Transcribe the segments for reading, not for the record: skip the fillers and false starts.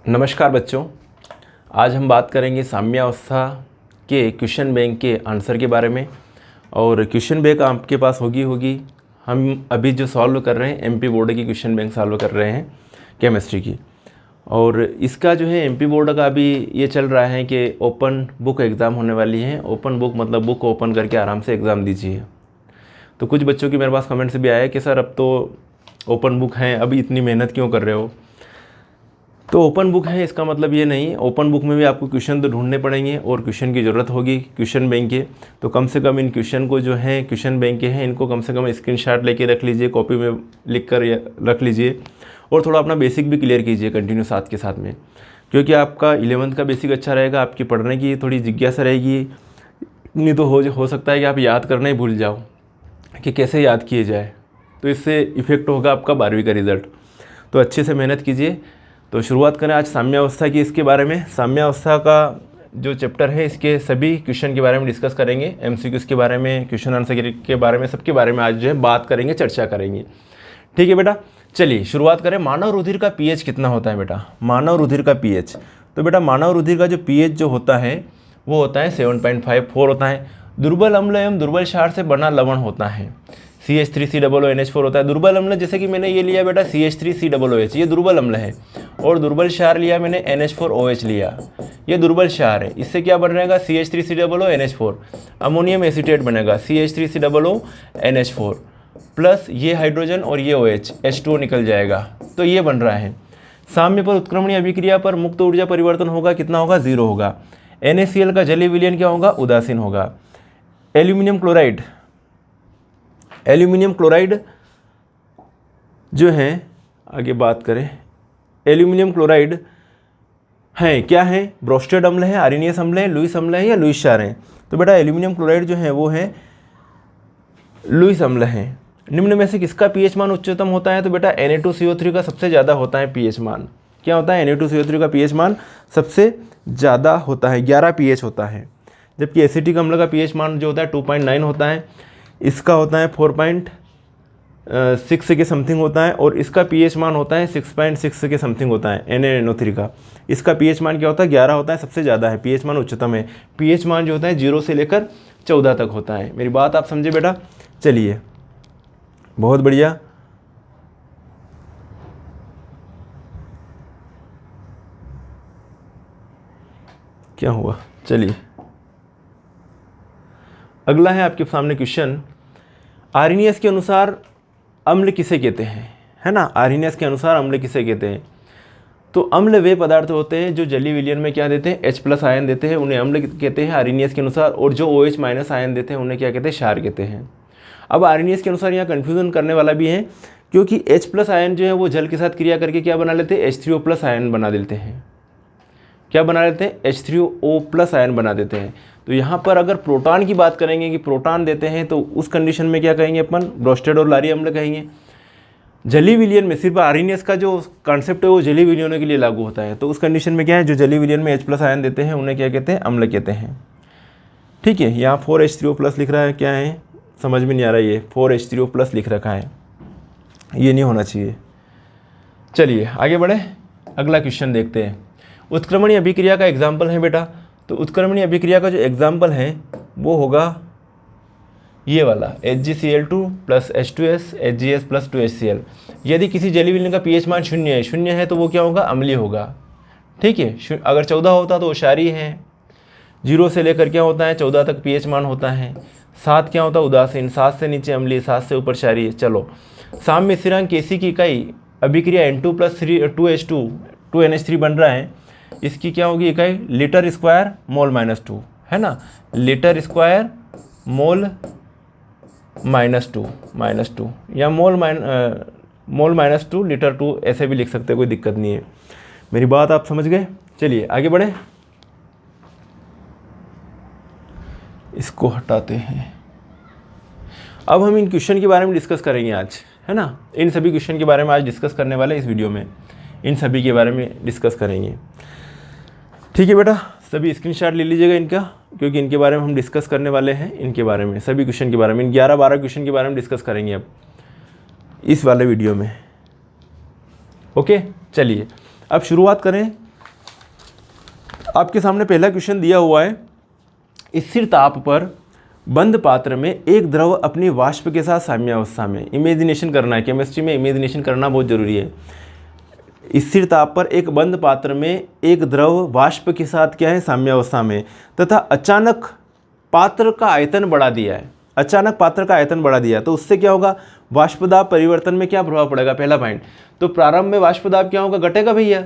नमस्कार बच्चों, आज हम बात करेंगे साम्यावस्था के क्वेश्चन बैंक के आंसर के बारे में। और क्वेश्चन बैंक आपके पास होगी। हम अभी जो सॉल्व कर रहे हैं एमपी बोर्ड की क्वेश्चन बैंक सॉल्व कर रहे हैं केमिस्ट्री की। और इसका जो है एमपी बोर्ड का अभी ये चल रहा है कि ओपन बुक एग्ज़ाम होने वाली है। ओपन बुक मतलब बुक ओपन करके आराम से एग्ज़ाम दीजिए। तो कुछ बच्चों की मेरे पास कमेंट से भी आया कि सर अब तो ओपन बुक हैं, अभी इतनी मेहनत क्यों कर रहे हो। तो ओपन बुक है इसका मतलब ये नहीं, ओपन बुक में भी आपको क्वेश्चन तो ढूंढने पड़ेंगे और क्वेश्चन की ज़रूरत होगी क्वेश्चन बैंक के। तो कम से कम इन क्वेश्चन को जो है क्वेश्चन बैंक के हैं इनको कम से कम स्क्रीनशॉट लेके रख लीजिए, कॉपी में लिख कर रख लीजिए और थोड़ा अपना बेसिक भी क्लियर कीजिए कंटिन्यू साथ के साथ में, क्योंकि आपका 11th का बेसिक अच्छा रहेगा, आपकी पढ़ने की थोड़ी जिज्ञासा रहेगी। नहीं तो हो सकता है कि आप याद करना ही भूल जाओ कि कैसे याद किए जाए, तो इससे इफ़ेक्ट होगा आपका 12वीं का रिज़ल्ट। तो अच्छे से मेहनत कीजिए। तो शुरुआत करें आज साम्यावस्था की। इसके बारे में साम्यावस्था का जो चैप्टर है इसके सभी क्वेश्चन के बारे में डिस्कस करेंगे, एमसीक्यूज़ के बारे में, क्वेश्चन आंसर के बारे में, सबके बारे में आज जो है बात करेंगे, चर्चा करेंगे। ठीक है बेटा, चलिए शुरुआत करें। मानव रुधिर का पीएच कितना होता है बेटा? मानव रुधिर का पीएच, तो बेटा मानव रुधिर का जो पीएच जो होता है वो होता है 7.54 होता है। दुर्बल अम्ल एवं दुर्बल क्षार से बना लवण होता है CH3COONH4 होता है। दुर्बल अम्ल जैसे कि मैंने ये लिया बेटा CH3COOH, ये दुर्बल अम्ल है, और दुर्बल क्षार लिया मैंने NH4OH लिया, ये दुर्बल क्षार है। इससे क्या बन रहेगा CH3COONH4, अमोनियम एसीटेट बनेगा CH3COONH4 प्लस ये हाइड्रोजन और ये OH H2O निकल जाएगा, तो ये बन रहा है। साम्य पर उत्क्रमणीय अभिक्रिया पर मुक्त ऊर्जा परिवर्तन होगा, कितना होगा? 0 होगा। NaCl का जलीय विलयन क्या होगा? उदासीन होगा। एल्यूमिनियम क्लोराइड जो है, आगे बात करें, एल्यूमिनियम क्लोराइड है क्या है? ब्रोस्टेड अम्ल है, आरिनियस अम्ल है, लुईस अम्ल है या लुईस क्षार है? तो बेटा एल्यूमिनियम क्लोराइड जो है वो है लुईस अम्ल है। निम्न में से किसका पीएच मान उच्चतम होता है? तो बेटा Na2CO3 का सबसे ज़्यादा होता है पीएच मान। क्या होता है? Na2CO3 का पीएच मान सबसे ज़्यादा होता है, 11 पीएच होता है। जबकि एसिटिक अम्ल का पीएच मान जो होता है 2.9 होता है, इसका होता है 4.6 के समथिंग होता है, और इसका पीएच मान होता है 6.6 के समथिंग होता है NaNO3 का। इसका पीएच मान क्या होता है? 11 होता है, सबसे ज़्यादा है, पीएच मान उच्चतम है। पीएच मान जो होता है 0 से लेकर 14 तक होता है। मेरी बात आप समझे बेटा? चलिए, बहुत बढ़िया। क्या हुआ? चलिए अगला है आपके सामने क्वेश्चन। आर्हेनियस के अनुसार अम्ल किसे कहते हैं? है ना, आर्हेनियस के अनुसार अम्ल किसे कहते हैं? तो अम्ल वे पदार्थ होते हैं जो जलीय विलयन में क्या देते हैं? H+ आयन देते हैं, उन्हें अम्ल कहते हैं आर्हेनियस के अनुसार। और जो OH- आयन देते हैं उन्हें क्या कहते हैं? क्षार कहते हैं। अब आर्हेनियस के अनुसार यहाँ कन्फ्यूजन करने वाला भी है, क्योंकि H+ आयन जो है वो जल के साथ क्रिया करके क्या बना लेते हैं? H3O+ आयन बना देते हैं। क्या बना लेते हैं? H3O+ आयन बना देते हैं। तो यहाँ पर अगर प्रोटॉन की बात करेंगे कि प्रोटॉन देते हैं, तो उस कंडीशन में क्या कहेंगे अपन? ब्रोस्टेड और लारी अम्ल कहेंगे। जलीय विलयन में सिर्फ आर्हेनियस का जो कॉन्सेप्ट है वो जलीय विलयनों के लिए लागू होता है। तो उस कंडीशन में क्या है, जो जलीय विलयन में H+ आयन देते हैं उन्हें क्या कहते हैं? अम्ल कहते हैं। ठीक है, यहाँ 4H3O+ लिख रहा है, क्या है समझ में नहीं आ रहा, ये 4H3O+ लिख रखा है, ये नहीं होना चाहिए। चलिए आगे बढ़े, अगला क्वेश्चन देखते हैं। उत्क्रमणीय अभिक्रिया का एग्जाम्पल है बेटा, तो उत्क्रमणीय अभिक्रिया का जो एग्जाम्पल है वो होगा ये वाला HgCl2 + H2S HgS + 2HCl। यदि किसी जलीय विलयन का पीएच मान 0 है तो वो क्या होगा? अम्लीय होगा। ठीक है, अगर 14 होता तो वो क्षारीय है। 0 से लेकर क्या होता है? 14 तक पीएच मान होता है। 7 क्या होता है? उदासीन। 7 से नीचे अम्लीय, 7 से ऊपर क्षारीय। चलो, साम्य स्थिरांक Kc की इकाई अभिक्रिया N2 + 2H2 2NH3 बन रहा है, इसकी क्या होगी इकाई? लीटर स्क्वायर मोल -2, है ना, लीटर स्क्वायर मोल -2 या मोल -2 लीटर 2, ऐसे भी लिख सकते हैं, कोई दिक्कत नहीं है। मेरी बात आप समझ गए? चलिए आगे बढ़े, इसको हटाते हैं। अब हम इन क्वेश्चन के बारे में डिस्कस करेंगे आज, है ना। इन सभी क्वेश्चन के बारे में आज डिस्कस करने वाले इस वीडियो में, इन सभी के बारे में डिस्कस करेंगे। ठीक है बेटा, सभी स्क्रीनशॉट ले लीजिएगा इनका, क्योंकि इनके बारे में हम डिस्कस करने वाले हैं। इनके बारे में सभी क्वेश्चन के बारे में, इन 11-12 क्वेश्चन के बारे में डिस्कस करेंगे अब इस वाले वीडियो में। ओके, चलिए अब शुरुआत करें आपके सामने पहला क्वेश्चन दिया हुआ है, स्थिर ताप पर बंद पात्र में एक द्रव अपनी वाष्प के साथ साम्यावस्था में, इमेजिनेशन करना है, केमिस्ट्री में इमेजिनेशन करना बहुत ज़रूरी है। स्थिर ताप पर एक बंद पात्र में एक द्रव वाष्प के साथ क्या है, साम्यावस्था में, तथा अचानक पात्र का आयतन बढ़ा दिया है, अचानक पात्र का आयतन बढ़ा दिया, तो उससे क्या होगा, वाष्पदाब परिवर्तन में क्या प्रभाव पड़ेगा, पहला पॉइंट। तो प्रारंभ में वाष्पदाब क्या होगा, घटेगा भैया,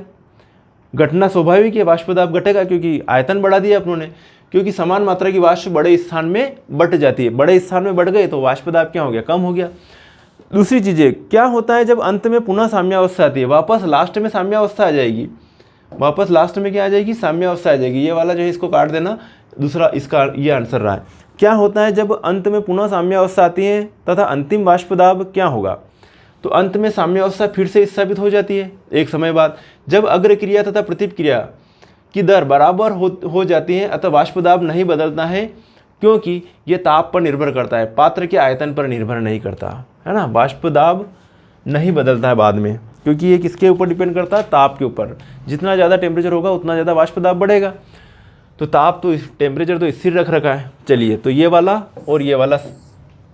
घटना स्वाभाविक है, वाष्पदाब घटेगा क्योंकि आयतन बढ़ा दिया अपनों ने, क्योंकि समान मात्रा की वाष्प बड़े स्थान में बट जाती है, बड़े स्थान में बढ़ गए तो वाष्पदाब क्या हो गया, कम हो गया। दूसरी चीज़ें क्या होता है, जब अंत में पुनः साम्यावस्था आती है, वापस लास्ट में साम्यावस्था आ जाएगी, वापस लास्ट में क्या आ जाएगी, साम्यावस्था आ जाएगी। ये वाला जो है इसको काट देना, दूसरा इसका ये आंसर रहा है। क्या होता है जब अंत में पुनः साम्यावस्था आती है तथा अंतिम वाष्पदाब क्या होगा, तो अंत में साम्यावस्था फिर से स्थापित हो जाती है एक समय बाद, जब अग्र क्रिया तथा प्रतिक्रिया की दर बराबर हो जाती है, अतः वाष्पदाब नहीं बदलता है, क्योंकि ये ताप पर निर्भर करता है, पात्र के आयतन पर निर्भर नहीं करता है ना। वाष्पदाब नहीं बदलता है बाद में, क्योंकि ये किसके ऊपर डिपेंड करता है, ताप के ऊपर। जितना ज़्यादा टेम्परेचर होगा उतना ज़्यादा वाष्पदाब बढ़ेगा, तो ताप तो टेम्परेचर तो स्थिर रख रखा है। चलिए, तो ये वाला और ये वाला,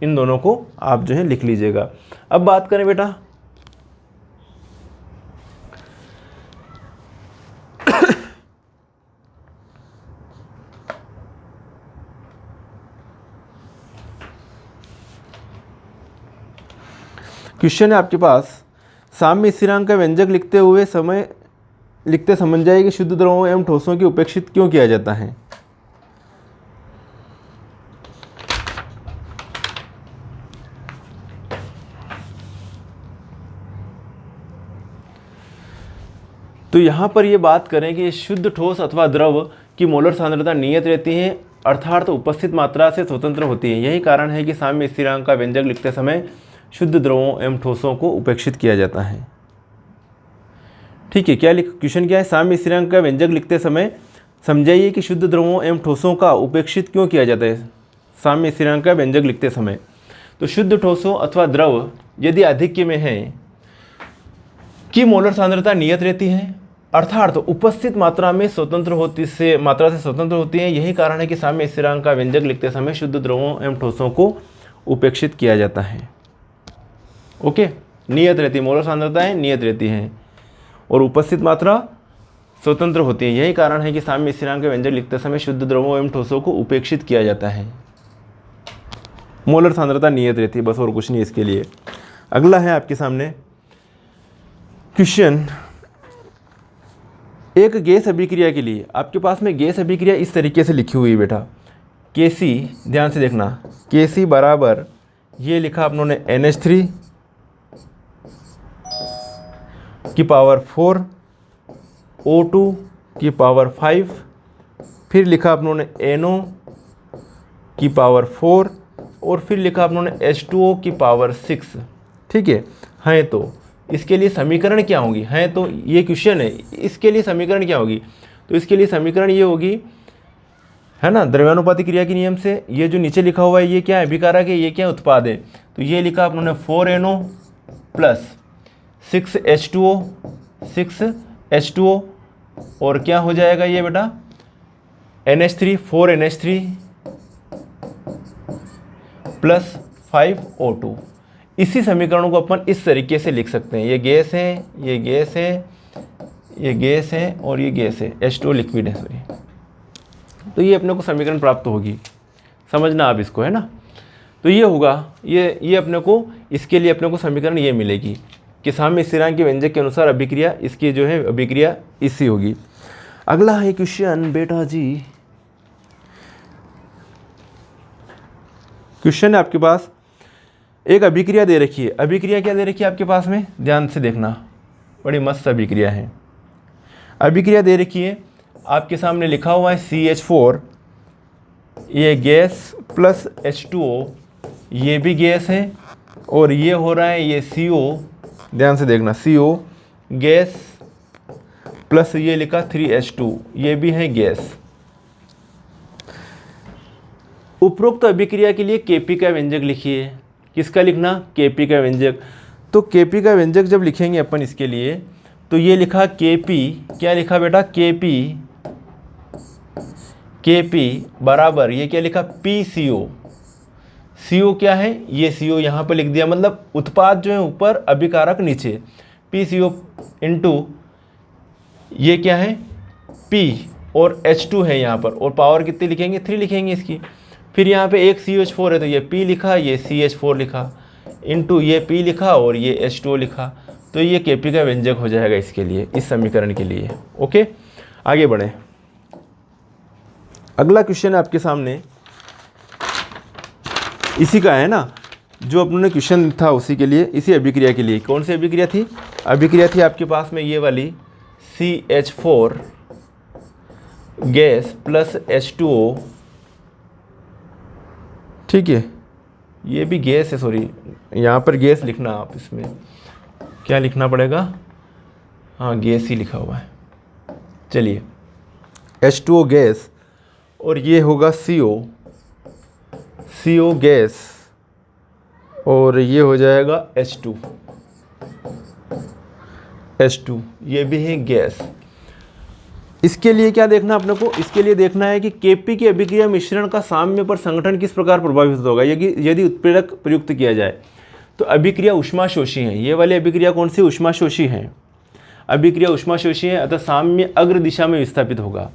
इन दोनों को आप जो है लिख लीजिएगा। अब बात करें बेटा क्वेश्चन है आपके पास, साम्य स्थिरांक का व्यंजक लिखते समझ जाइए कि शुद्ध द्रवों एवं ठोसों की उपेक्षित क्यों किया जाता है। तो यहाँ पर ये बात करें कि शुद्ध ठोस अथवा द्रव की मोलर सांद्रता नियत रहती है, अर्थात उपस्थित मात्रा से स्वतंत्र होती है। यही कारण है कि साम्य स्थिरांक का व्यंजक लिखते समय शुद्ध द्रवों एवं ठोसों को उपेक्षित किया जाता है। ठीक है, क्वेश्चन क्या है, साम्य स्थिरांक का व्यंजक लिखते समय समझाइए कि शुद्ध द्रवों एवं ठोसों का उपेक्षित क्यों किया जाता है साम्य स्थिरांक का व्यंजक लिखते समय। तो शुद्ध ठोसों अथवा द्रव यदि आधिक्य में है कि मोलर सांद्रता नियत रहती है, अर्थात तो उपस्थित मात्रा से स्वतंत्र होती है। यही कारण है कि साम्य स्थिरांक का व्यंजक लिखते समय शुद्ध द्रवों एवं ठोसों को उपेक्षित किया जाता है। ओके, नियत रहती है, मोलर सांद्रताएं नियत रहती हैं और उपस्थित मात्रा स्वतंत्र होती है। यही कारण है कि साम्य स्थिरांक का व्यंजक लिखते समय शुद्ध द्रवों एवं ठोसों को उपेक्षित किया जाता है। मोलर सांद्रता नियत रहती है, बस और कुछ नहीं इसके लिए। अगला है आपके सामने क्वेश्चन, एक गैस अभिक्रिया के लिए आपके पास में गैस अभिक्रिया इस तरीके से लिखी हुई है बेटा, Kc, ध्यान से देखना, Kc बराबर ये लिखा आप लोगों ने NH3 की पावर 4, O2 की पावर 5, फिर लिखा आप लोगों ने NO की पावर 4 और फिर लिखा आप लोगों ने H2O की पावर 6। ठीक है, तो इसके लिए समीकरण क्या होगी, है तो ये क्वेश्चन है, इसके लिए समीकरण क्या होगी, तो इसके लिए समीकरण ये होगी, है ना, द्रव्यानुपाती क्रिया के नियम से। ये जो नीचे लिखा हुआ है ये क्या है, अभिकारक है, ये क्या उत्पाद है, तो ये लिखा आप लोगों ने 4NO प्लस 6H2O और क्या हो जाएगा ये बेटा NH3, 4NH3 प्लस 5O2। इसी समीकरणों को अपन इस तरीके से लिख सकते हैं, ये गैस है, ये गैस है, ये गैस है और ये गैस है, H2O लिक्विड है, सॉरी। तो ये अपने को समीकरण प्राप्त होगी, समझना आप इसको, है ना। तो ये होगा, ये अपने को, इसके लिए अपने को समीकरण ये मिलेगी कि साम्य स्थिरांक के व्यंजक के अनुसार अभिक्रिया, इसकी जो है अभिक्रिया इसी होगी। अगला है क्वेश्चन बेटा जी, क्वेश्चन है आपके पास, एक अभिक्रिया दे रखी है। अभिक्रिया क्या दे रखी है आपके पास में, ध्यान से देखना, बड़ी मस्त अभिक्रिया है। अभिक्रिया दे रखी है, आपके सामने लिखा हुआ है CH4, ये गैस प्लस H2O, ये भी गैस है, और ये हो रहा है ये CO, ध्यान से देखना, CO गैस प्लस ये लिखा 3H2, ये भी है गैस। उपरोक्त अभिक्रिया के लिए Kp का व्यंजक लिखिए। किसका लिखना, Kp का व्यंजक। तो Kp का व्यंजक जब लिखेंगे अपन इसके लिए, तो ये लिखा Kp, क्या लिखा बेटा, Kp Kp बराबर ये क्या लिखा PCO। CO क्या है, ये CO यहाँ पर लिख दिया, मतलब उत्पाद जो है ऊपर अभिकारक नीचे, PCO इंटू ये क्या है P और H2 है यहाँ पर, और पावर कितनी लिखेंगे 3 लिखेंगे इसकी। फिर यहाँ पे एक CH4 है तो ये P लिखा, ये CH4 लिखा, इंटू ये P लिखा और ये H2O लिखा, तो ये Kp का व्यंजक हो जाएगा इसके लिए, इस समीकरण के लिए। ओके, आगे बढ़ें। अगला क्वेश्चन है आपके सामने, इसी का है ना, जो अपने क्वेश्चन था उसी के लिए, इसी अभिक्रिया के लिए। कौन सी अभिक्रिया थी? अभिक्रिया थी आपके पास में ये वाली CH4 गैस प्लस H2O, ठीक है, ये भी गैस है, सॉरी यहाँ पर गैस लिखना, आप इसमें क्या लिखना पड़ेगा, हाँ गैस ही लिखा हुआ है। चलिए H2O गैस और ये होगा CO गैस और ये हो जाएगा H2, ये भी है गैस। इसके लिए क्या देखना अपने को, इसके लिए देखना है कि Kp की अभिक्रिया मिश्रण का साम्य पर संगठन किस प्रकार प्रभावित होगा यदि उत्प्रेरक प्रयुक्त किया जाए। तो अभिक्रिया ऊष्माशोषी है, ये वाली अभिक्रिया कौन सी, ऊष्माशोषी है। अभिक्रिया ऊष्माशोषी है, अतः साम्य अग्र दिशा में विस्थापित होगा।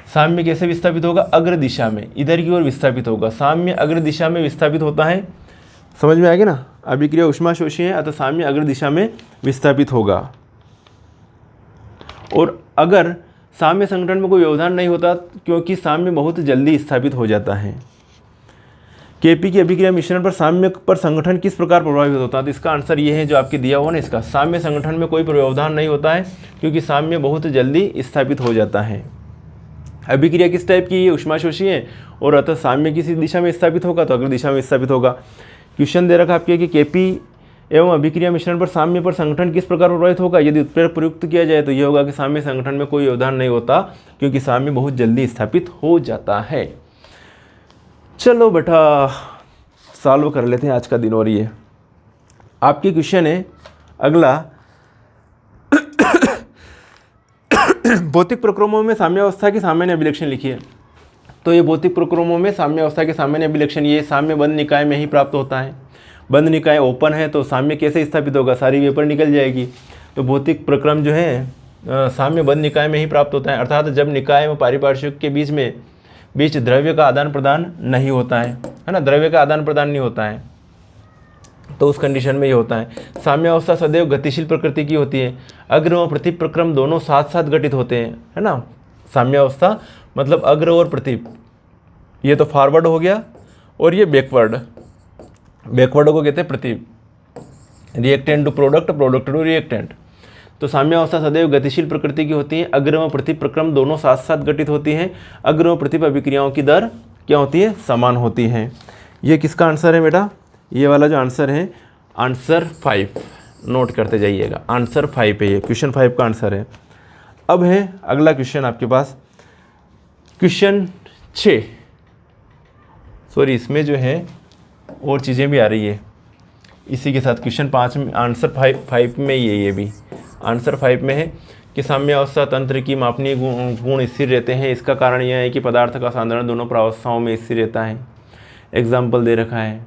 साम्य कैसे विस्थापित होगा, अग्र दिशा में, इधर की ओर विस्थापित होगा। साम्य अग्र दिशा में विस्थापित होता है, समझ में आएगा ना। अभिक्रिया ऊष्माशोषी है, अतः साम्य अग्र दिशा में विस्थापित होगा। और अगर साम्य संगठन में कोई व्यवधान नहीं होता, क्योंकि साम्य बहुत जल्दी स्थापित हो जाता है। Kp की अभिक्रिया मिश्रण पर साम्य पर संगठन किस प्रकार प्रभावित होता है, तो इसका आंसर ये है जो आपके दिया हुआ ना, इसका साम्य संगठन में कोई व्यवधान नहीं होता है, क्योंकि साम्य बहुत जल्दी स्थापित हो जाता है। अभिक्रिया किस टाइप की, ये ऊष्माशोषी है, और अतः साम्य किसी दिशा में स्थापित होगा तो अग्र दिशा में स्थापित होगा। क्वेश्चन दे रखा आपके कि Kp एवं अभिक्रिया मिश्रण पर साम्य पर संगठन किस प्रकार प्रभावित होगा यदि उत्प्रेरक प्रयुक्त किया जाए, तो यह होगा कि साम्य संगठन में कोई व्यवधान नहीं होता, क्योंकि साम्य बहुत जल्दी स्थापित हो जाता है। चलो बेटा सॉल्व कर लेते हैं आज का दिन। और ये आपकी क्वेश्चन है अगला, भौतिक प्रक्रमों में साम्यावस्था की सामान्य अभिलक्षण लिखिए। तो ये भौतिक प्रक्रमों में साम्यावस्था के सामान्य अभिलक्षण, ये साम्य बंद निकाय में ही प्राप्त होता है। बंद निकाय ओपन है तो साम्य कैसे स्थापित होगा, सारी वेपर निकल जाएगी। तो भौतिक प्रक्रम जो है साम्य बंद निकाय में ही प्राप्त होता है, अर्थात जब निकाय व पारिपार्श्विक के बीच द्रव्य का आदान प्रदान नहीं होता है ना, द्रव्य का आदान प्रदान नहीं होता है, तो उस कंडीशन में ये होता है। साम्यावस्था सदैव गतिशील प्रकृति की होती है। अग्र और प्रतिप प्रक्रम दोनों साथ साथ घटित होते हैं, है ना। साम्यावस्था मतलब अग्र और प्रतिप, ये तो फॉरवर्ड हो गया, और ये बैकवर्ड को कहते हैं प्रतिप। Reactant to product, product to reactant. तो साम्यावस्था सदैव गतिशील प्रकृति की होती है। अग्र और प्रतिप प्रक्रम दोनों साथ साथ घटित होती हैं। अग्र और प्रतिप अभिक्रियाओं की दर क्या होती है, समान होती हैं। ये किसका आंसर है बेटा, ये वाला जो आंसर है, आंसर 5 नोट करते जाइएगा। आंसर 5 है, ये क्वेश्चन 5 का आंसर है। अब है अगला क्वेश्चन आपके पास, क्वेश्चन 6। सॉरी, इसमें जो है और चीज़ें भी आ रही है इसी के साथ। क्वेश्चन 5 में आंसर 5 में ये भी आंसर 5 में है कि साम्यावस्था तंत्र की मापनीय गुण स्थिर रहते हैं। इसका कारण यह है कि पदार्थ का सांद्रण दोनों प्रावस्थाओं में स्थिर रहता है। एग्जाम्पल दे रखा है,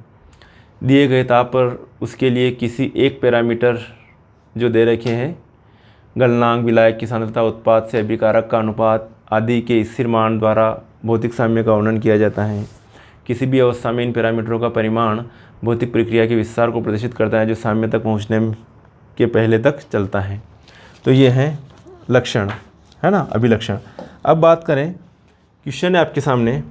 दिए गए ताप पर उसके लिए किसी एक पैरामीटर जो दे रखे हैं, गलनांक, विलायक की सांद्रता, उत्पाद से अभिकारक का अनुपात आदि के स्थिर मान द्वारा भौतिक साम्य का वर्णन किया जाता है। किसी भी अवस्था में इन पैरामीटरों का परिमाण भौतिक प्रक्रिया के विस्तार को प्रदर्शित करता है, जो साम्य तक पहुंचने के पहले तक चलता है। तो ये है लक्षण, है ना, अभिलक्षण। अब बात करें, क्वेश्चन है आपके सामने,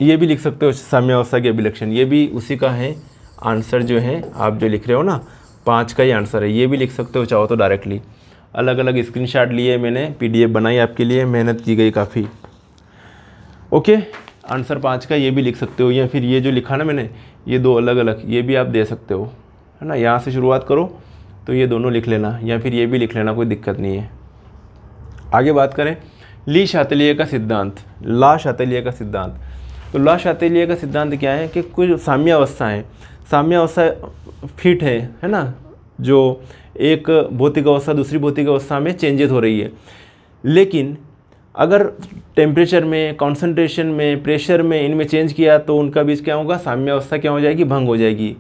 ये भी लिख सकते हो साम्यावस्था के अभिलक्षण, ये भी उसी का है आंसर। जो है आप जो लिख रहे हो ना, 5 का ही आंसर है। ये भी लिख सकते हो चाहो तो डायरेक्टली। अलग अलग स्क्रीनशॉट लिए मैंने, PDF बनाई आपके लिए, मेहनत की गई काफ़ी। ओके, आंसर 5 का ये भी लिख सकते हो, या फिर ये जो लिखा ना मैंने, ये 2 अलग अलग, ये भी आप दे सकते हो, है ना। यहाँ से शुरुआत करो तो ये दोनों लिख लेना, या फिर ये भी लिख लेना, कोई दिक्कत नहीं है। आगे बात करें ली शातिल्य का सिद्धांत, ला शातिल्य का सिद्धांत। तो ला शातिल्य का सिद्धांत क्या है कि कुछ साम्यावस्था फिट है ना, जो एक भौतिक अवस्था दूसरी भौतिक अवस्था में चेंजेस हो रही है, लेकिन अगर टेम्परेचर में, कॉन्सेंट्रेशन में, प्रेशर में, इनमें चेंज किया तो उनका बीच क्या होगा, साम्यावस्था क्या हो जाएगी, भंग हो जाएगी,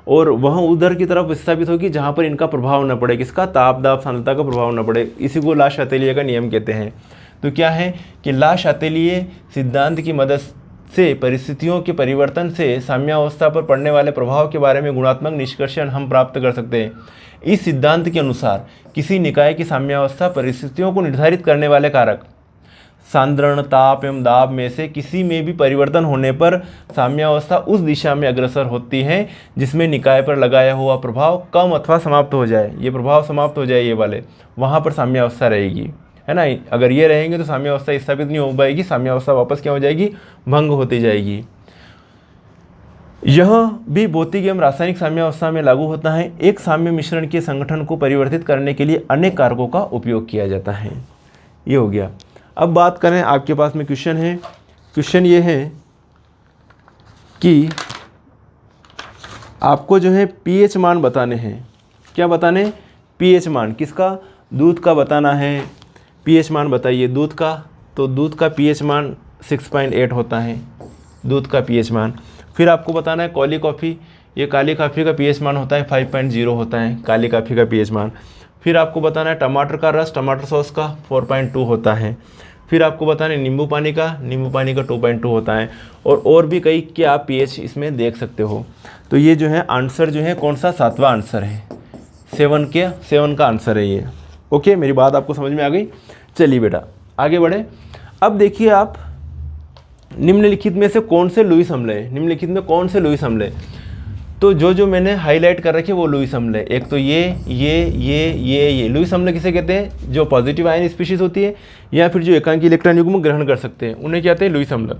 और वह उधर की तरफ विस्थापित होगी जहाँ पर इनका प्रभाव न पड़े, किसका, ताप दाब सांद्रता का प्रभाव न पड़े। इसी को ला शातेलिए का नियम कहते हैं। तो क्या है कि ला शातेलिए सिद्धांत की मदद से परिस्थितियों के परिवर्तन से साम्यावस्था पर पड़ने वाले प्रभाव के बारे में गुणात्मक निष्कर्षण हम प्राप्त कर सकते हैं। इस सिद्धांत के अनुसार किसी निकाय की साम्यावस्था परिस्थितियों को निर्धारित करने वाले कारक सांद्रण, ताप एवं दाब में से किसी में भी परिवर्तन होने पर साम्यावस्था उस दिशा में अग्रसर होती है जिसमें निकाय पर लगाया हुआ प्रभाव कम अथवा समाप्त हो जाए। ये प्रभाव समाप्त हो जाए, ये वाले, वहाँ पर साम्यावस्था रहेगी, है ना। अगर ये रहेंगे तो साम्यावस्था स्थापित नहीं हो पाएगी, साम्यावस्था वापस क्या हो जाएगी, भंग होती जाएगी। यह भी भौतिक एवं रासायनिक साम्यावस्था में लागू होता है। एक साम्य मिश्रण के संगठन को परिवर्तित करने के लिए अनेक कारकों का उपयोग किया जाता है। ये हो गया। अब बात करें, आपके पास में क्वेश्चन है। क्वेश्चन ये है कि आपको जो है पीएच मान बताने हैं। क्या बताने, पीएच मान, किसका, दूध का बताना है। पीएच मान बताइए दूध का। तो दूध का पीएच मान 6.8 होता है, दूध का पीएच मान। फिर आपको बताना है काली कॉफ़ी, ये काली कॉफ़ी का पीएच मान होता है 5.0 होता है काली कॉफ़ी का पीएच मान। फिर आपको बताना है टमाटर का रस, टमाटर सॉस का 4.2 होता है। फिर आपको बताना है नींबू पानी का 2.2 होता है। और भी कई के आप पीएच इसमें देख सकते हो। तो ये जो है आंसर जो है कौन सा, 7वां आंसर है, 7 का आंसर है ये। ओके, मेरी बात आपको समझ में आ गई। चलिए बेटा आगे बढ़े। अब देखिए आप, निम्नलिखित में से कौन से लुईस अम्ल है, निम्नलिखित में कौन से लुईस अम्ल है। तो जो मैंने हाईलाइट कर रखे वो लुईस अम्ल है। एक तो ये लुईस अम्ल किसे कहते हैं, जो पॉजिटिव आयन स्पीशीज होती है या फिर जो एकांकी इलेक्ट्रॉन युग्म ग्रहण कर सकते हैं, उन्हें कहते हैं लुईस अम्ल।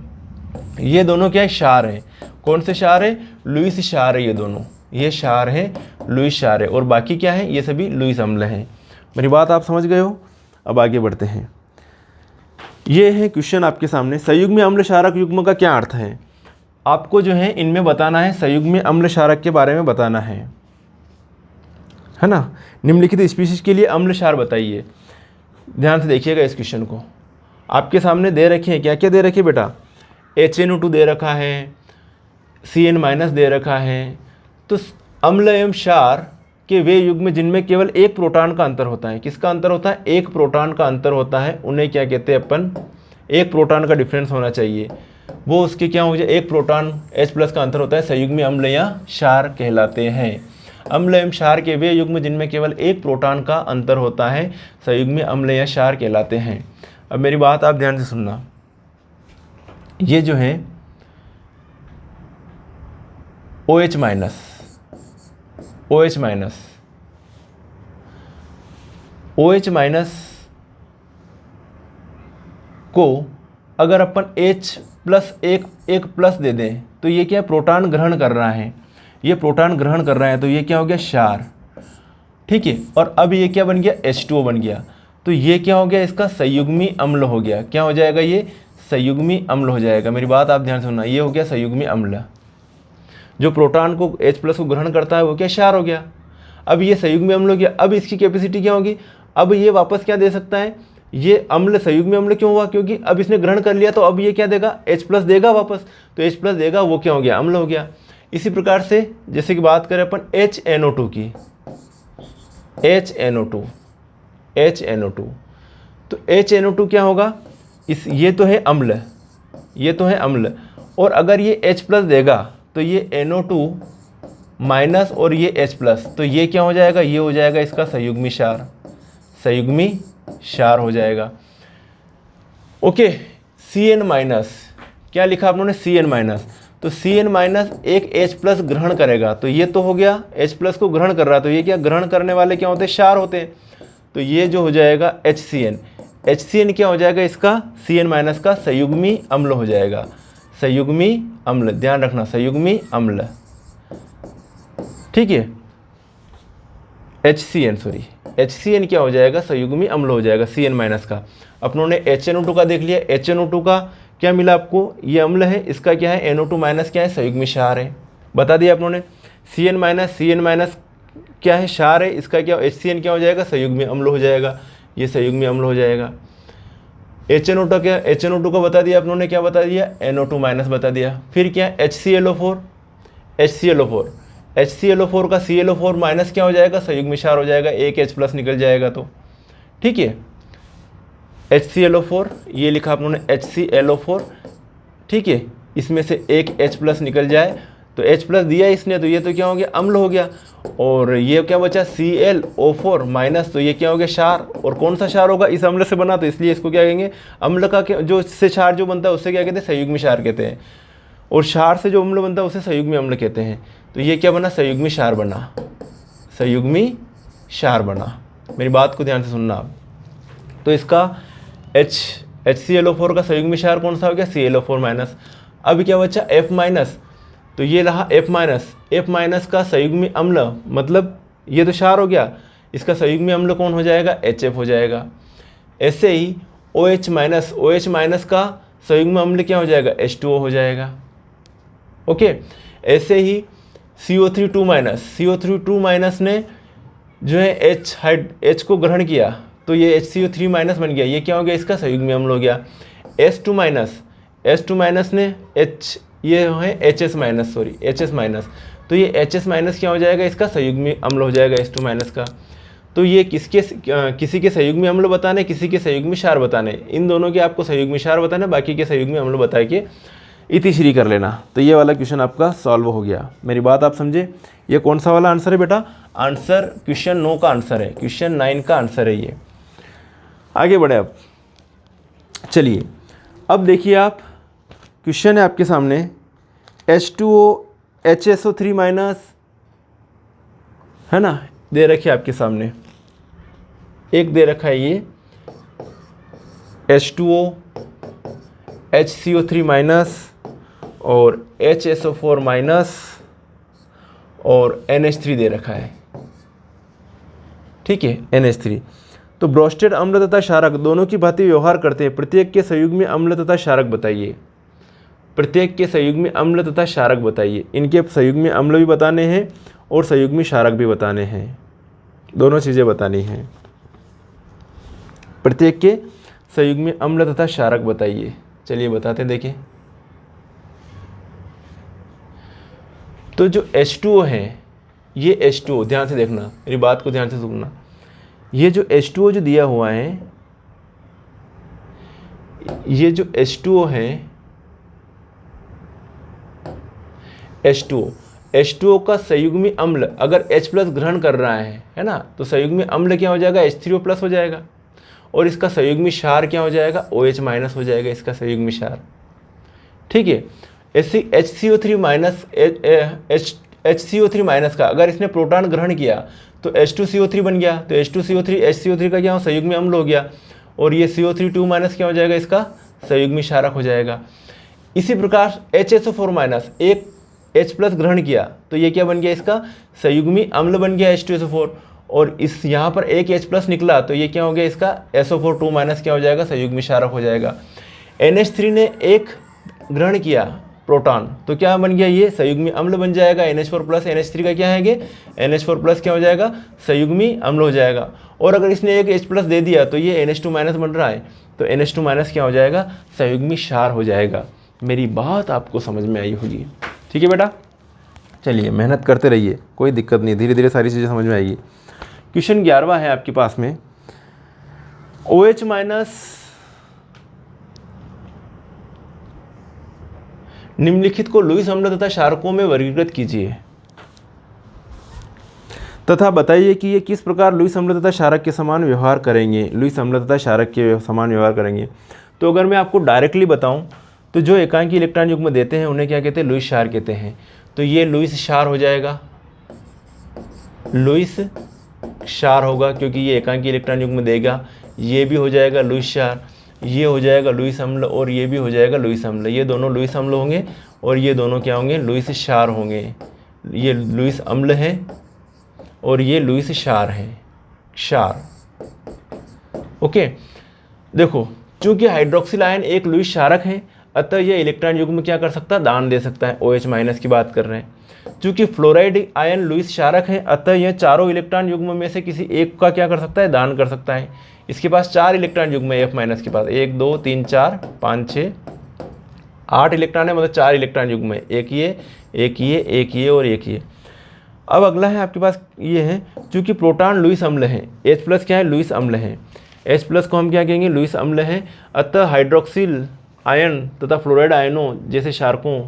ये दोनों क्या है, क्षार हैं। कौन से क्षार है, लुईस क्षार है। ये दोनों, ये क्षार है, लुईस क्षार है। और बाकी क्या है, ये सभी लुईस अम्ल हैं। मेरी बात आप समझ गए हो। अब आगे बढ़ते हैं। ये है क्वेश्चन आपके सामने, संयुग्मी अम्ल क्षारक युग्म का क्या अर्थ है। आपको जो है इनमें बताना है, संयुग्मी अम्ल क्षारक के बारे में बताना है ना। निम्नलिखित स्पीशीज के लिए अम्ल क्षार बताइए। ध्यान से देखिएगा इस क्वेश्चन को। आपके सामने दे रखे हैं, क्या क्या दे रखे बेटा, HNO2 दे रखा है, CN- दे रखा है। तो अम्ल एवं क्षार के वे युग्म जिनमें केवल एक प्रोटॉन का अंतर होता है, किसका अंतर होता है, एक प्रोटॉन का अंतर होता है, उन्हें क्या कहते हैं अपन, एक प्रोटॉन का डिफरेंस होना चाहिए, वो उसके क्या हो जाए, एक प्रोटॉन H+ का अंतर होता है, संयुग्मी अम्ल या क्षार कहलाते हैं। अम्ल एवं क्षार के वे युग्म जिनमें केवल एक प्रोटॉन का अंतर होता है, संयुग्मी अम्ल या क्षार कहलाते हैं। अब मेरी बात आप ध्यान से सुनना। ये जो है OH- को अगर अपन एक प्लस दे दें तो ये क्या, प्रोटॉन ग्रहण कर रहा है, ये प्रोटॉन ग्रहण कर रहा है, तो ये क्या हो गया, क्षार। ठीक है। और अब ये क्या बन गया, H2O बन गया। तो ये क्या हो गया, इसका संयुग्मी अम्ल हो गया। क्या हो जाएगा, ये संयुग्मी अम्ल हो जाएगा। मेरी बात आप ध्यान से सुनना, ये हो गया संयुग्मी अम्ल। जो प्रोटॉन को H+ को ग्रहण करता है वो क्या, क्षार हो गया। अब ये संयुग्मी अम्ल हो गया। अब इसकी कैपेसिटी क्या होगी, अब ये वापस क्या दे सकता है, ये अम्ल संयुग्मी अम्ल क्यों हुआ, क्योंकि अब इसने ग्रहण कर लिया, तो अब ये क्या देगा, H+ देगा वापस, तो H+ देगा, वो क्या हो गया, अम्ल हो गया। इसी प्रकार से जैसे कि बात करें अपन HNO2 की, HNO2, तो HNO2 क्या होगा, ये तो है अम्ल, और अगर ये H+ देगा तो ये NO2- और ये H+, तो ये क्या हो जाएगा, ये हो जाएगा इसका संयुग्मी क्षार हो जाएगा। ओके। CN-, क्या लिखा आप लोगों ने, CN-, तो CN- एक H+ ग्रहण करेगा, तो ये तो हो गया, H+ को ग्रहण कर रहा है, तो ये क्या, ग्रहण करने वाले क्या होते हैं, क्षार होते हैं। तो ये जो हो जाएगा HCN क्या हो जाएगा, इसका CN- का संयुग्मी अम्ल हो जाएगा, संयुग्मी अम्ल, ध्यान रखना, संयुग्मी अम्ल। ठीक है। HCN क्या हो जाएगा, संयुग्मी अम्ल हो जाएगा CN- का। अपनों ने HNO2 का देख लिया, HNO2 का क्या मिला आपको, ये अम्ल है, इसका क्या है, NO2- क्या है, संयुग्मी क्षार है, बता दिया अपनों ने। CN- क्या है, क्षार है, इसका क्या, HCN क्या हो जाएगा, संयुग्मी अम्ल हो जाएगा, ये संयुग्मी अम्ल हो जाएगा। HNO2 क्या, HNO2 का बता दिया आप लोगों ने, क्या बता दिया, NO2 माइनस बता दिया। फिर क्या, HClO4, HClO4, HClO4 का ClO4 माइनस क्या हो जाएगा, संयुग्म क्षार हो जाएगा, एक H प्लस निकल जाएगा। तो ठीक है, HClO4 ये लिखा आप लोगों ने HClO4, ठीक है, इसमें से एक H प्लस निकल जाए तो H प्लस दिया इसने, तो ये तो क्या हो गया, अम्ल हो गया। और ये क्या बचा, ClO4 माइनस, तो ये क्या हो गया, क्षार। और कौन सा क्षार होगा, इस अम्ल से बना, तो इसलिए इसको क्या कहेंगे, अम्ल का जो से क्षार जो बनता है उससे क्या कहते हैं, संयुग्मी क्षार कहते हैं। और क्षार से जो अम्ल बनता है उसे संयुग्मी अम्ल कहते हैं। तो ये क्या बना, संयुग्मी क्षार बना, संयुग्मी क्षार बना। मेरी बात को ध्यान से सुनना आप। तो इसका HClO4 का संयुग्मी क्षार कौन सा हो गया, ClO4 माइनस। अब क्या बचा, F माइनस, तो ये रहा F माइनस। F माइनस का संयुग्मी अम्ल, मतलब ये तो क्षार हो गया, इसका संयुग्मी अम्ल कौन हो जाएगा, HF हो जाएगा। ऐसे ही OH माइनस, OH माइनस का संयुग्मी अम्ल क्या हो जाएगा, H2O हो जाएगा। ओके, ऐसे ही CO3 माइनस, CO3 माइनस ने जो है H को ग्रहण किया, तो ये HCO3 माइनस बन गया, ये क्या हो गया, इसका संयुग्मी अम्ल हो गया। S2 माइनस, S2 माइनस ने ये है HS minus, sorry HS minus, तो ये HS माइनस क्या हो जाएगा, इसका संयुग्मी अम्ल हो जाएगा H2 माइनस का। तो ये किसी के संयुग्मी अम्ल बताने, किसी के संयुग्मी क्षार बताने, इन दोनों के आपको संयुग्मी क्षार बताना, बाकी के संयुग्मी अम्ल बता के इतिश्री कर लेना। तो ये वाला क्वेश्चन आपका सॉल्व हो गया। मेरी बात आप समझे। ये कौन सा वाला आंसर है बेटा, आंसर क्वेश्चन 9 का आंसर है, क्वेश्चन 9 का आंसर है ये। आगे बढ़े अब, चलिए अब देखिए आप, क्वेश्चन है आपके सामने, H2O HSO3 माइनस है ना, दे रखी है आपके सामने, एक दे रखा है ये H2O HCO3 माइनस और HSO4 माइनस और NH3 दे रखा है, ठीक है, NH3। तो ब्रोस्टेड अम्ल तथा क्षारक दोनों की भांति व्यवहार करते हैं, प्रत्येक के संयुग्मी अम्ल तथा क्षारक बताइए, प्रत्येक के संयुग्मी अम्ल तथा क्षारक बताइए। इनके संयुग्मी अम्ल भी बताने हैं और संयुग्मी क्षारक भी बताने हैं, दोनों चीज़ें बतानी हैं। प्रत्येक के संयुग्मी अम्ल तथा क्षारक बताइए। चलिए बताते हैं, देखिए। तो जो H2O है, ये H2O, ध्यान से देखना, मेरी बात को ध्यान से सुनना। ये जो H2O जो दिया हुआ है, ये जो H2O है, H2O का संयुग्मी अम्ल अगर H प्लस ग्रहण कर रहा है ना, तो संयुग्मी अम्ल क्या हो जाएगा, H3O प्लस हो जाएगा। और इसका संयुग्मी क्षार क्या हो जाएगा, OH माइनस हो जाएगा इसका संयुग्मी क्षार, ठीक है। ऐसे HCO3 माइनस, HCO3 माइनस का अगर इसने प्रोटॉन ग्रहण किया तो H2CO3 बन गया, तो H2CO3 HCO3 का क्या हो, संयुग्मी अम्ल हो गया। और ये CO3 माइनस क्या हो जाएगा, इसका संयुग्मी क्षारक हो जाएगा। इसी प्रकार HSO4 माइनस एक H प्लस ग्रहण किया तो ये क्या बन गया, इसका संयुग्मी अम्ल बन गया H2SO4। और इस यहाँ पर एक H प्लस निकला तो ये क्या हो गया, इसका SO4 माइनस क्या हो जाएगा, संयुग्मी क्षारक हो जाएगा। NH3 ने एक ग्रहण किया प्रोटॉन तो क्या बन गया, ये संयुग्मी अम्ल बन जाएगा। NH4 प्लस NH3 का क्या है, ये NH4 प्लस क्या हो जाएगा, संयुग्मी अम्ल हो जाएगा। और अगर इसने एक H प्लस दे दिया तो ये NH2 माइनस बन रहा है, तो NH2 माइनस क्या हो जाएगा, संयुग्मी क्षार हो जाएगा। मेरी बात आपको समझ में आई होगी, ठीक है बेटा। चलिए मेहनत करते रहिए, कोई दिक्कत नहीं, धीरे धीरे सारी चीज़ें समझ में आएगी। क्वेश्चन 11वां है आपके पास में, OH माइनस निम्नलिखित को लुईस अम्ल तथा क्षारकों में वर्गीकृत कीजिए तथा बताइए कि ये किस प्रकार लुईस अम्ल तथा क्षारक के समान व्यवहार करेंगे, लुईस अम्ल तथा क्षारक के समान व्यवहार करेंगे। तो अगर मैं आपको डायरेक्टली बताऊं तो जो एकांकी इलेक्ट्रॉन युग्म देते हैं उन्हें क्या कहते हैं, लुईस क्षार कहते हैं। तो ये लुईस क्षार हो जाएगा, लुईस क्षार होगा क्योंकि ये एकांकी इलेक्ट्रॉन युग्म देगा। ये भी हो जाएगा लुईस क्षार, ये हो जाएगा लुईस अम्ल और ये भी हो जाएगा लुईस अम्ल। ये दोनों लुईस अम्ल होंगे और ये दोनों क्या होंगे, लुईस क्षार होंगे। ये लुईस अम्ल है और ये लुईस क्षार है, क्षार। ओके, देखो चूंकि हाइड्रोक्सिल आयन एक लुईस क्षारक है अतः यह इलेक्ट्रॉन युग्म क्या कर सकता है, दान दे सकता है। OH माइनस की बात कर रहे हैं, चूंकि फ्लोराइड आयन लुईस क्षारक है, अतः यह चारों इलेक्ट्रॉन युग्म में से किसी एक का क्या कर सकता है, दान कर सकता है। इसके पास 4 इलेक्ट्रॉन युग्म है, F- के पास 1 2 3 4 5 6 8 इलेक्ट्रॉन है, मतलब 4 इलेक्ट्रॉन युग्म है, एक ये एक ये एक ये और एक ये। अब अगला है आपके पास ये है, चूंकि प्रोटॉन लुईस अम्ल है, H+ क्या है, लुईस अम्ल है, H+ को हम क्या कहेंगे, लुईस अम्ल है, अतः हाइड्रोक्सिल आयन तथा फ्लोराइड आयनों जैसे क्षारकों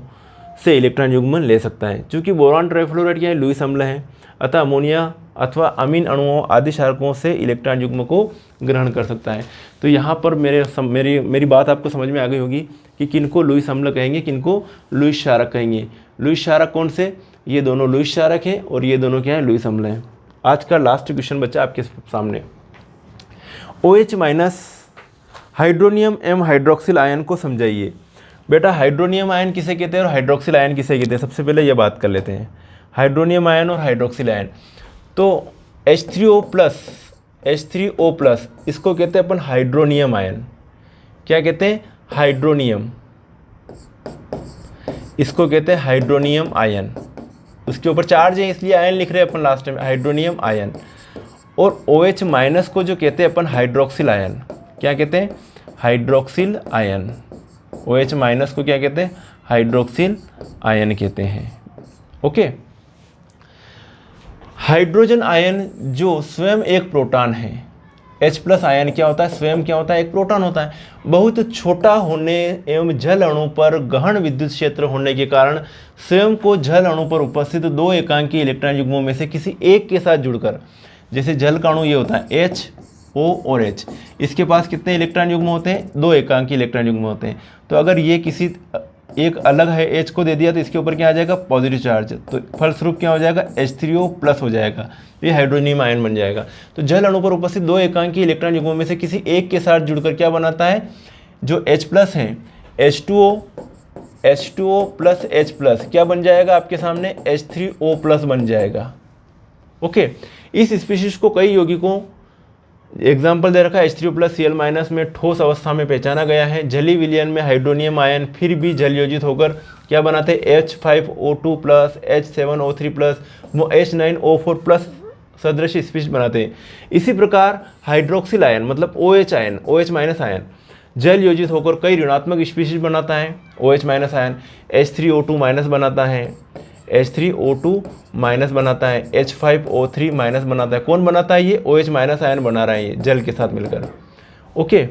से इलेक्ट्रॉन युग्मन ले सकता है। चूंकि बोरान ट्राइफ्लोराइड क्या है, लुईस अम्ल है, अतः अमोनिया अथवा अमीन अणुओं आदि क्षारकों से इलेक्ट्रॉन युग्म को ग्रहण कर सकता है। तो यहाँ पर मेरी बात आपको समझ में आ गई होगी कि किनको लुईस अम्ल कहेंगे, किनको लुईस क्षारक कहेंगे। लुईस क्षारक कौन से, ये दोनों लुईस क्षारक हैं और ये दोनों क्या है, लुईस अम्ल हैं। आज का लास्ट क्वेश्चन बच्चा आपके सामने, OH- हाइड्रोनियम एवं हाइड्रोक्सिल आयन को समझाइए। बेटा हाइड्रोनियम आयन किसे कहते हैं और हाइड्रोक्सिल आयन किसे कहते हैं, सबसे पहले ये बात कर लेते हैं, हाइड्रोनियम आयन और हाइड्रोक्सिल आयन। तो H3O+, इसको कहते हैं अपन हाइड्रोनियम आयन। क्या कहते हैं, हाइड्रोनियम, इसको कहते हैं हाइड्रोनियम आयन। उसके ऊपर चार्ज है इसलिए आयन लिख रहे हैं अपन लास्ट में, हाइड्रोनियम आयन। और OH- को जो कहते हैं अपन हाइड्रोक्सिल आयन, क्या कहते हैं, हाइड्रोक्सिल आयन। OH- को क्या कहते हैं, हाइड्रोक्सिल आयन कहते हैं। ओके। हाइड्रोजन आयन जो स्वयं एक प्रोटॉन है, H+ आयन क्या होता है, स्वयं क्या होता है, एक प्रोटॉन होता है। बहुत छोटा होने एवं जल अणु पर गहन विद्युत क्षेत्र होने के कारण स्वयं को जल अणु पर उपस्थित 2 एकांकी इलेक्ट्रॉन युग्मों में से किसी एक के साथ जुड़कर, जैसे जल का अणु ये होता है H, O और H, इसके पास कितने इलेक्ट्रॉन युग्म होते हैं, 2 एकांकी इलेक्ट्रॉन युग्म होते हैं। तो अगर ये किसी एक अलग है, H को दे दिया तो इसके ऊपर क्या आ जाएगा, पॉजिटिव चार्ज, तो फलस्वरूप क्या हो जाएगा, H3O+ हो जाएगा, ये हाइड्रोनियम आयन बन जाएगा। तो जल अणु पर उपस्थित 2 एकांकी इलेक्ट्रॉन युग्मों में से किसी एक के साथ जुड़कर क्या बनाता है, जो H+ है, H2O + H+, क्या बन जाएगा आपके सामने, H3O+ बन जाएगा। ओके। इस स्पीशीज को कई यौगिकों, एग्जाम्पल दे रखा है H3O+ Cl- में ठोस अवस्था में पहचाना गया है। जलीय विलयन में हाइड्रोनियम आयन फिर भी जल योजित होकर क्या बनाते हैं, H5O2+, H7O3+, वो H9O4+ सदृश स्पीशीज बनाते हैं। इसी प्रकार हाइड्रोक्सिल आयन मतलब OH आयन, OH- आयन जल योजित होकर कई ऋणात्मक स्पीशीज बनाता है। OH- आयन H3O2- बनाता है, H3O2- बनाता है, H5O3- बनाता है। कौन बनाता है, ये OH- आयन बना रहा है, ये जल के साथ मिलकर। ओके,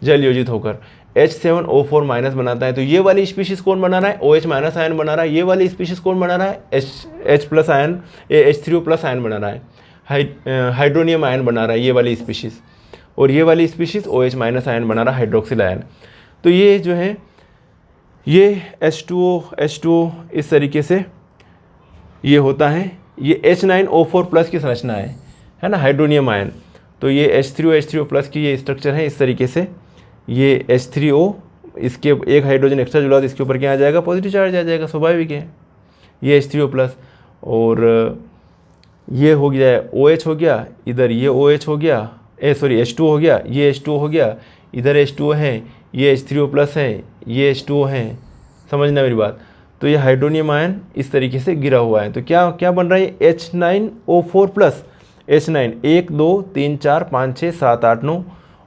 जल योजित होकर H7O4- बनाता है। तो ये वाली स्पीशीज कौन बना रहा है, OH- आयन बना रहा है। ये वाली स्पीशीज कौन बना रहा है, H+ आयन, H3O+ आयन बना रहा है, हाइड्रोनियम आयन बना रहा है ये वाली स्पीशीज। और ये वाली स्पीशीज OH- आयन बना रहा है, हाइड्रोक्सिल आयन। तो ये जो है ये H2O इस तरीके से ये होता है। ये H9O4+ की संरचना है ना, हाइड्रोनियम आयन। तो ये H3O की ये स्ट्रक्चर है इस तरीके से। ये H3O, इसके एक हाइड्रोजन एक्स्ट्रा जुड़ा तो इसके ऊपर क्या आ जाएगा, पॉजिटिव चार्ज आ जाएगा, स्वाभाविक है। ये H3O+, और ये हो गया OH हो गया, इधर ये OH हो गया, H2O हो गया, ये H2O हो गया, इधर H2O है, ये H3O+ है, ये H2O है। समझना मेरी बात। तो ये हाइड्रोनियम आयन इस तरीके से गिरा हुआ है। तो क्या क्या बन रहा है, H9O4+, H9 1 2 3 4 5 6 7 8 9,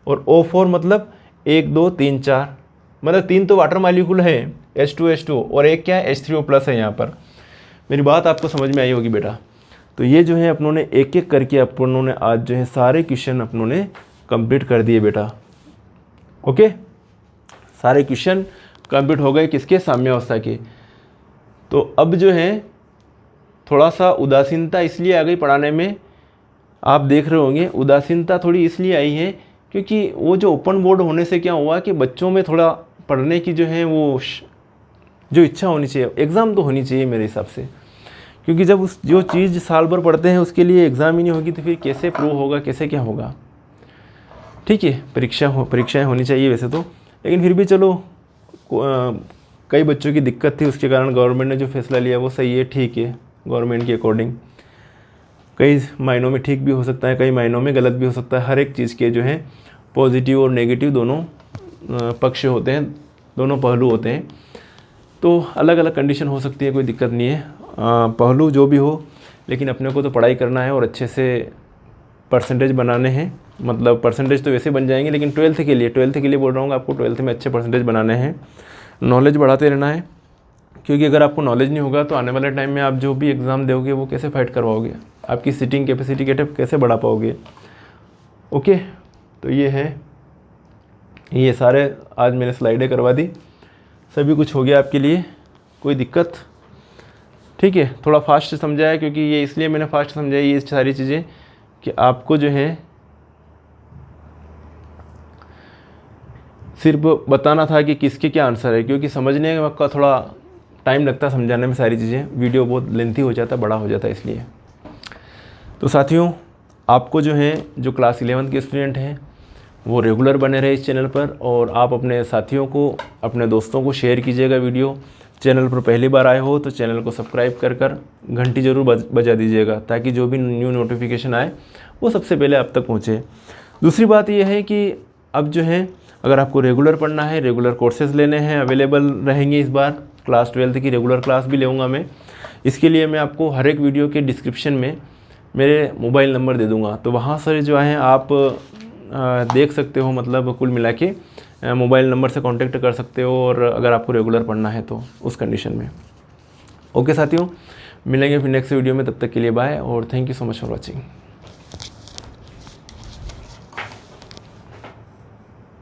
और O4 मतलब 1 2 3 4, मतलब 3 तो वाटर मॉलिक्यूल है, H2 और एक क्या है, H3O+ है यहाँ पर। मेरी बात आपको समझ में आई होगी बेटा। तो ये जो है अपनों ने एक एक करके अपनों ने आज जो है सारे क्वेश्चन अपनों ने कंप्लीट कर दिए बेटा। ओके, सारे क्वेश्चन कंप्लीट हो गए किसके, साम्यावस्था के। तो अब जो है थोड़ा सा उदासीनता इसलिए आ गई पढ़ाने में, आप देख रहे होंगे उदासीनता थोड़ी इसलिए आई है क्योंकि वो जो ओपन बोर्ड होने से क्या हुआ कि बच्चों में थोड़ा पढ़ने की जो है वो जो इच्छा होनी चाहिए, एग्ज़ाम तो होनी चाहिए मेरे हिसाब से, क्योंकि जब उस जो चीज़ साल भर पढ़ते हैं उसके लिए एग्ज़ाम ही नहीं होगी तो फिर कैसे प्रूव होगा, कैसे क्या होगा। ठीक है, परीक्षाएँ होनी चाहिए वैसे तो, लेकिन फिर भी चलो कई बच्चों की दिक्कत थी, उसके कारण गवर्नमेंट ने जो फैसला लिया वो सही है, ठीक है, गवर्नमेंट के अकॉर्डिंग। कई मायनों में ठीक भी हो सकता है, कई मायनों में गलत भी हो सकता है। हर एक चीज़ के जो है पॉजिटिव और नेगेटिव दोनों पक्ष होते हैं, दोनों पहलू होते हैं। तो अलग अलग कंडीशन हो सकती है, कोई दिक्कत नहीं है। पहलू जो भी हो, लेकिन अपने को तो पढ़ाई करना है और अच्छे से परसेंटेज बनाने हैं। मतलब परसेंटेज तो वैसे बन जाएंगे, लेकिन ट्वेल्थ के लिए बोल रहा हूँ, आपको ट्वेल्थ में अच्छे परसेंटेज बनाने हैं। नॉलेज बढ़ाते रहना है, क्योंकि अगर आपको नॉलेज नहीं होगा तो आने वाले टाइम में आप जो भी एग्ज़ाम दोगे वो कैसे फाइट करवाओगे, आपकी सीटिंग कैपेसिटी कैसे बढ़ा पाओगे। ओके, तो ये है, ये सारे आज मैंने स्लाइडें करवा दी, सभी कुछ हो गया आपके लिए, कोई दिक्कत? ठीक है, थोड़ा फास्ट समझाया, क्योंकि ये इसलिए मैंने फास्ट समझाई ये सारी चीज़ें कि आपको जो है सिर्फ बताना था कि किसके क्या आंसर है, क्योंकि समझने का थोड़ा टाइम लगता है, समझाने में सारी चीज़ें, वीडियो बहुत लेंथी हो जाता, बड़ा हो जाता है इसलिए। तो साथियों, आपको जो है जो क्लास 11 के स्टूडेंट हैं वो रेगुलर बने रहे इस चैनल पर, और आप अपने साथियों को, अपने दोस्तों को शेयर कीजिएगा वीडियो। चैनल पर पहली बार आए हो तो चैनल को सब्सक्राइब कर घंटी ज़रूर बजा दीजिएगा, ताकि जो भी न्यू नोटिफिकेशन आए वो सबसे पहले आप तक पहुँचे। दूसरी बात यह है कि अब जो है अगर आपको रेगुलर पढ़ना है, रेगुलर कोर्सेज़ लेने हैं, अवेलेबल रहेंगे इस बार। क्लास 12 की रेगुलर क्लास भी लेऊँगा मैं। इसके लिए मैं आपको हर एक वीडियो के डिस्क्रिप्शन में मेरे मोबाइल नंबर दे दूँगा, तो वहाँ से जो है आप देख सकते हो, मतलब कुल मिला के मोबाइल नंबर से कांटेक्ट कर सकते हो, और अगर आपको रेगुलर पढ़ना है तो उस कंडीशन में। ओके साथियों, मिलेंगे फिर नेक्स्ट वीडियो में, तब तक के लिए बाय और thank you so much for watching.